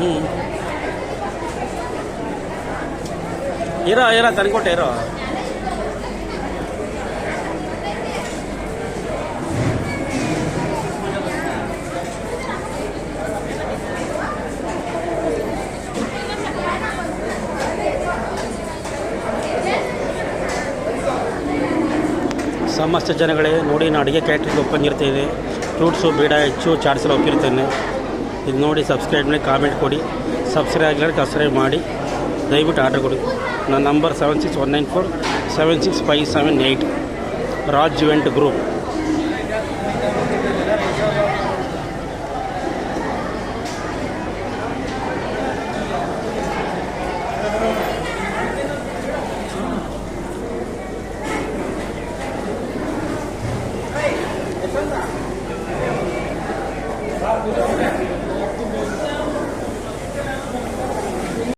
ಹ್ಞೂ ಇರೋ ತಂದ್ಕೊಟ್ಟೆ ಇರೋ. ಸಮಸ್ತ ಜನಗಳೇ ನೋಡಿ, ನಾನು ಅಡುಗೆ ಕ್ಯಾಟ್ರಿಂಗ್ ಓಪನ್ ಇರ್ತಿದೆ. ಫ್ರೂಟ್ಸು ಬೇಡ ಹೆಚ್ಚು ಚಾಟ್ಸೆಲ್ಲ ಒಪ್ಪಿರ್ತೇನೆ. ಇದು ನೋಡಿ ಸಬ್ಸ್ಕ್ರೈಬ್ ಮಾಡಿ, ಕಾಮೆಂಟ್ ಕೊಡಿ. ಸಬ್ಸ್ಕ್ರೈಬ್ ಆಗಲಿಲ್ಲ ಸಬ್ಸ್ಕ್ರೈಬ್ ಮಾಡಿ, ದಯವಿಟ್ಟು ಆರ್ಡರ್ ಕೊಡಿ. ನನ್ನ ನಂಬರ್ 7619476578, ರಾಜ್ ಇವೆಂಟ್ ಗ್ರೂಪ್.